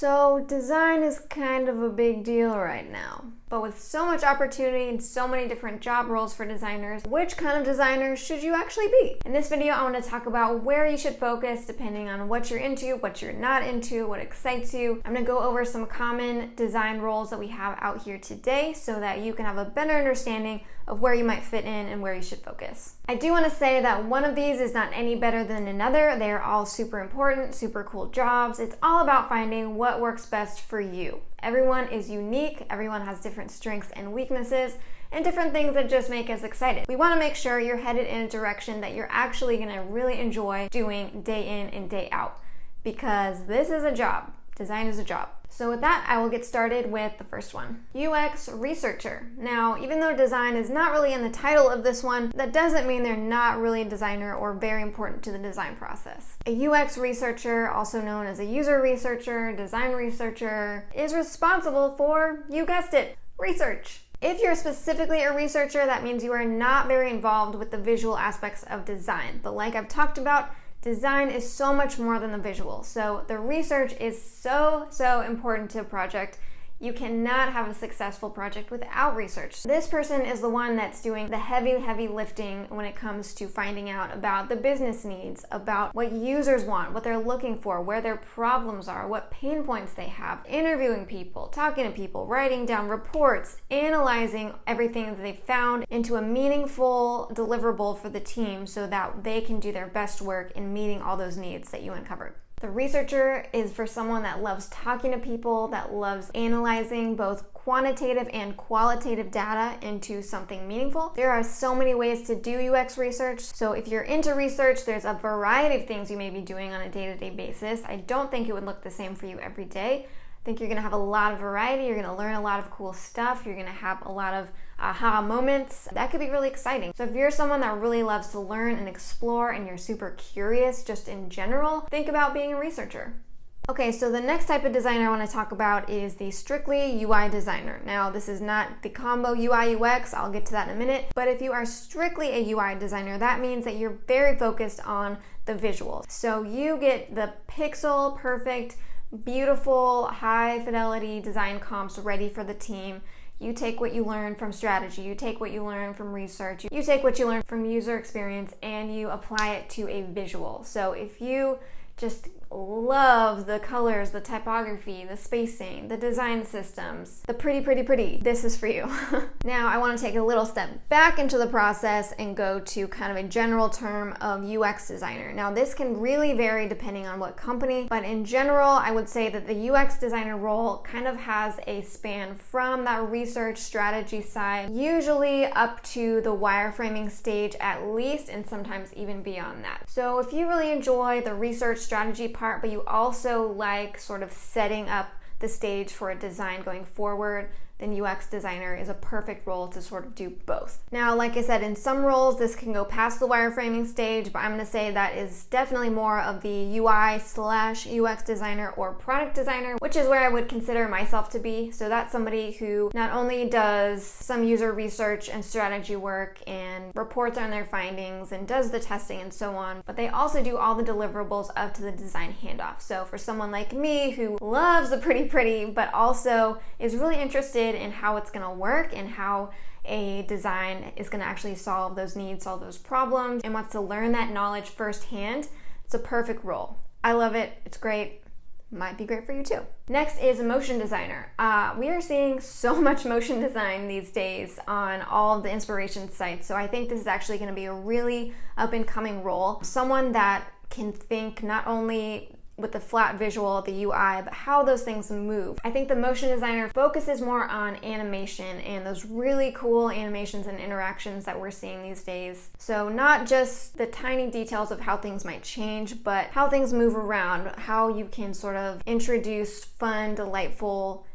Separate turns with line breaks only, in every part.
So design is kind of a big deal right now. But with so much opportunity and so many different job roles for designers, which kind of designer should you actually be? In this video, I want to talk about where you should focus depending on what you're into, what you're not into, what excites you. I'm going to go over some common design roles that we have out here today so that you can have a better understanding of where you might fit in and where you should focus. I do want to say that one of these is not any better than another. They are all super important, super cool jobs. It's all about finding what works best for you. Everyone is unique, everyone has different strengths and weaknesses, and different things that just make us excited. We want to make sure you're headed in a direction that you're actually going to really enjoy doing day in and day out, because this is a job. Design is a job. So with that, I will get started with the first one. UX researcher. Now, even though design is not really in the title of this one, that doesn't mean they're not really a designer or very important to the design process. A UX researcher, also known as a user researcher, design researcher, is responsible for, you guessed it, research. If you're specifically a researcher, that means you are not very involved with the visual aspects of design. But like I've talked about, design is so much more than the visual. So the research is so important to a project. You cannot have a successful project without research. This person is the one that's doing the heavy lifting when it comes to finding out about the business needs, about what users want, what they're looking for, where their problems are, what pain points they have, interviewing people, talking to people, writing down reports, analyzing everything that they found into a meaningful deliverable for the team so that they can do their best work in meeting all those needs that you uncovered. The researcher is for someone that loves talking to people, that loves analyzing both quantitative and qualitative data into something meaningful. There are so many ways to do UX research. So if you're into research, there's a variety of things you may be doing on a day-to-day basis. I don't think it would look the same for you every day. I think you're going to have a lot of variety. You're going to learn a lot of cool stuff. You're going to have a lot of aha moments. That could be really exciting. So if you're someone that really loves to learn and explore and you're super curious just in general, think about being a researcher. Okay, so the next type of designer I want to talk about is the strictly UI designer. Now, this is not the combo UI UX. I'll get to that in a minute. But if you are strictly a UI designer, that means that you're very focused on the visuals. So you get the pixel perfect, beautiful, high fidelity design comps ready for the team. You take what you learn from strategy, you take what you learn from research, you take what you learn from user experience, and you apply it to a visual. So if you just love the colors, the typography, the spacing, the design systems, the pretty, this is for you. Now I want to take a little step back into the process and go to kind of a general term of UX designer. Now this can really vary depending on what company, but in general I would say that the UX designer role kind of has a span from that research strategy side, usually up to the wireframing stage at least, and sometimes even beyond that. So if you really enjoy the research strategy part, but you also like sort of setting up the stage for a design going forward, then UX designer is a perfect role to sort of do both. Now, like I said, in some roles, this can go past the wireframing stage, but I'm gonna say that is definitely more of the UI/UX designer or product designer, which is where I would consider myself to be. So that's somebody who not only does some user research and strategy work and reports on their findings and does the testing and so on, but they also do all the deliverables up to the design handoff. So for someone like me who loves the pretty, but also is really interested in how it's going to work and how a design is going to actually solve those needs, solve those problems, and wants to learn that knowledge firsthand, it's a perfect role. I love it. It's great. Might be great for you too. Next is a motion designer. We are seeing so much motion design these days on all of the inspiration sites, so I think this is actually going to be a really up and coming role. Someone that can think not only with the flat visual of the UI, but how those things move. I think the motion designer focuses more on animation and those really cool animations and interactions that we're seeing these days. So not just the tiny details of how things might change, but how things move around, how you can sort of introduce fun, delightful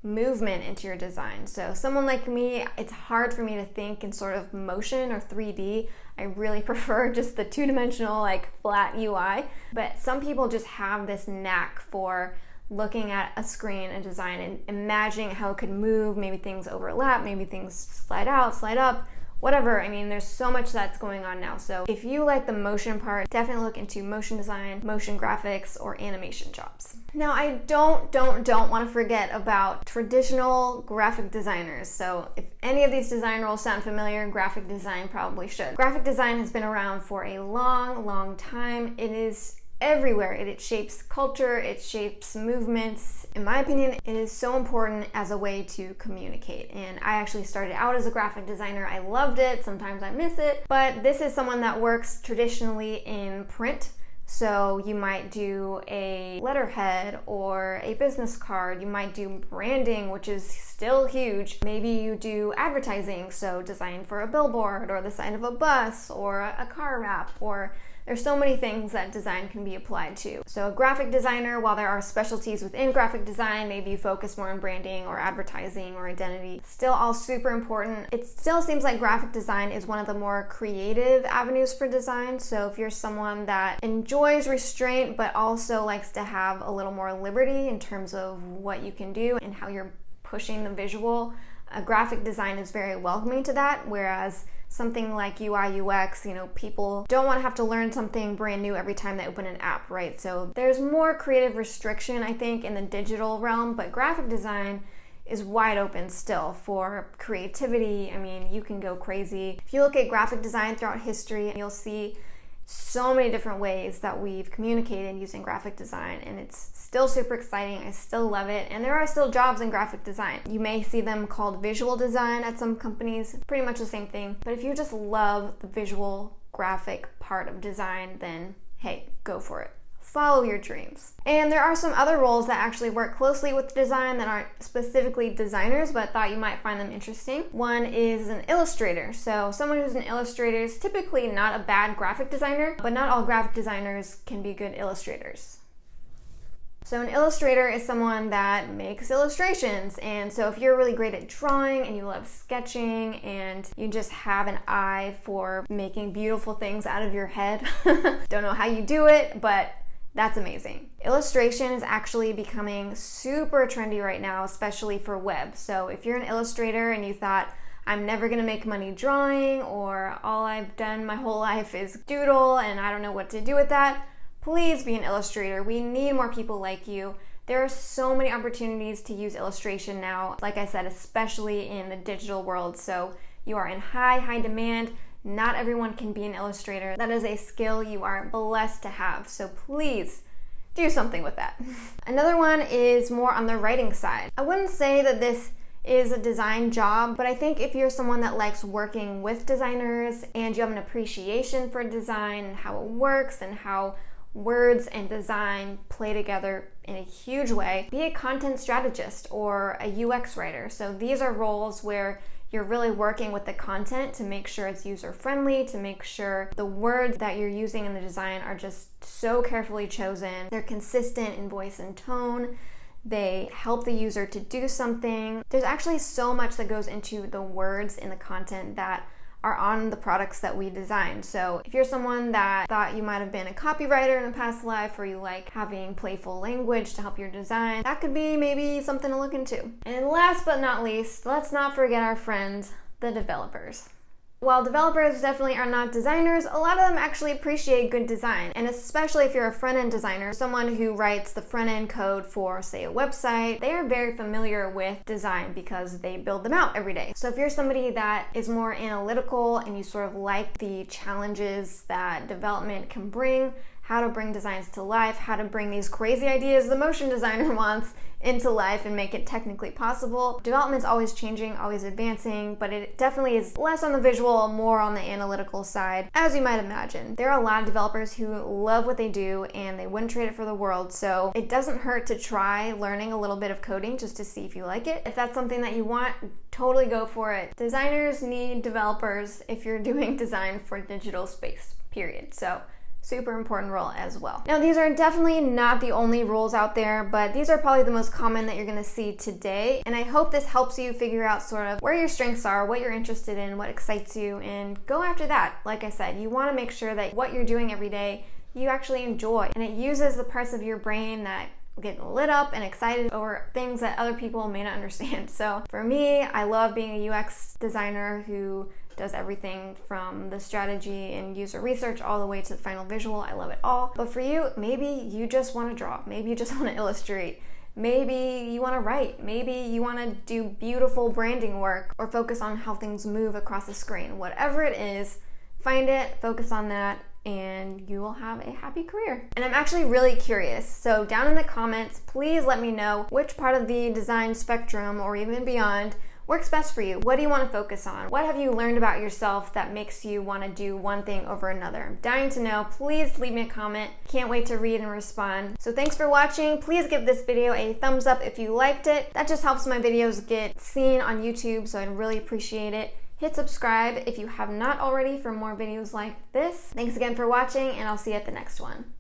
movement into your design. So someone like me, it's hard for me to think in sort of motion or 3D. I really prefer just the two-dimensional, like flat UI. But some people just have this knack for looking at a screen and design and imagining how it could move. Maybe things overlap, maybe things slide out, slide up, whatever. I mean, there's so much that's going on now. So if you like the motion part, definitely look into motion design, motion graphics, or animation jobs. Now, I don't want to forget about traditional graphic designers. So if any of these design roles sound familiar, graphic design probably should. Graphic design has been around for a long time. It is everywhere. It shapes culture, it shapes movements. In my opinion, it is so important as a way to communicate. And I actually started out as a graphic designer. I loved it. Sometimes I miss it. But this is someone that works traditionally in print. So you might do a letterhead or a business card. You might do branding, which is still huge. Maybe you do advertising, so design for a billboard or the side of a bus or a car wrap, or there's so many things that design can be applied to. So a graphic designer, while there are specialties within graphic design, maybe you focus more on branding or advertising or identity, still all super important. It still seems like graphic design is one of the more creative avenues for design. So if you're someone that enjoys restraint but also likes to have a little more liberty in terms of what you can do and how you're pushing the visual, graphic design is very welcoming to that, whereas something like UI, UX, people don't want to have to learn something brand new every time they open an app, right? So there's more creative restriction, I think, in the digital realm, but graphic design is wide open still for creativity. I mean, you can go crazy. If you look at graphic design throughout history, you'll see so many different ways that we've communicated using graphic design, and it's still super exciting. I still love it, and there are still jobs in graphic design. You may see them called visual design at some companies, pretty much the same thing, but if you just love the visual graphic part of design, then hey, go for it. Follow your dreams. And there are some other roles that actually work closely with design that aren't specifically designers, but thought you might find them interesting. One is an illustrator. So someone who's an illustrator is typically not a bad graphic designer, but not all graphic designers can be good illustrators. So an illustrator is someone that makes illustrations, and so if you're really great at drawing and you love sketching and you just have an eye for making beautiful things out of your head, don't know how you do it, but that's amazing. Illustration is actually becoming super trendy right now, especially for web. So if you're an illustrator and you thought, I'm never gonna make money drawing, or all I've done my whole life is doodle and I don't know what to do with that, please be an illustrator. We need more people like you. There are so many opportunities to use illustration now, like I said, especially in the digital world. So you are in high demand. Not everyone can be an illustrator. That is a skill you are blessed to have. So please do something with that. Another one is more on the writing side. I wouldn't say that this is a design job, but I think if you're someone that likes working with designers and you have an appreciation for design and how it works and how words and design play together in a huge way, be a content strategist or a UX writer. So these are roles where you're really working with the content to make sure it's user-friendly, to make sure the words that you're using in the design are just so carefully chosen. They're consistent in voice and tone. They help the user to do something. There's actually so much that goes into the words in the content that are on the products that we design. So if you're someone that thought you might have been a copywriter in a past life, or you like having playful language to help your design, that could be maybe something to look into. And last but not least, let's not forget our friends, the developers. While developers definitely are not designers, a lot of them actually appreciate good design. And especially if you're a front-end designer, someone who writes the front-end code for, say, a website, they are very familiar with design because they build them out every day. So if you're somebody that is more analytical and you sort of like the challenges that development can bring, how to bring designs to life, how to bring these crazy ideas the motion designer wants into life and make it technically possible. Development's always changing, always advancing, but it definitely is less on the visual, more on the analytical side, as you might imagine. There are a lot of developers who love what they do and they wouldn't trade it for the world, so it doesn't hurt to try learning a little bit of coding just to see if you like it. If that's something that you want, totally go for it. Designers need developers if you're doing design for digital space, period. So super important role as well. Now, these are definitely not the only roles out there, but these are probably the most common that you're gonna see today. And I hope this helps you figure out sort of where your strengths are, what you're interested in, what excites you, and go after that. Like I said, you wanna make sure that what you're doing every day, you actually enjoy. And it uses the parts of your brain that get lit up and excited over things that other people may not understand. So for me, I love being a UX designer who does everything from the strategy and user research all the way to the final visual. I love it all. But for you, maybe you just want to draw. Maybe you just want to illustrate. Maybe you want to write. Maybe you want to do beautiful branding work or focus on how things move across the screen. Whatever it is, find it, focus on that, and you will have a happy career. And I'm actually really curious, so down in the comments, please let me know which part of the design spectrum or even beyond works best for you. What do you want to focus on? What have you learned about yourself that makes you want to do one thing over another? I'm dying to know. Please leave me a comment. Can't wait to read and respond. So thanks for watching. Please give this video a thumbs up if you liked it. That just helps my videos get seen on YouTube, so I'd really appreciate it. Hit subscribe if you have not already for more videos like this. Thanks again for watching, and I'll see you at the next one.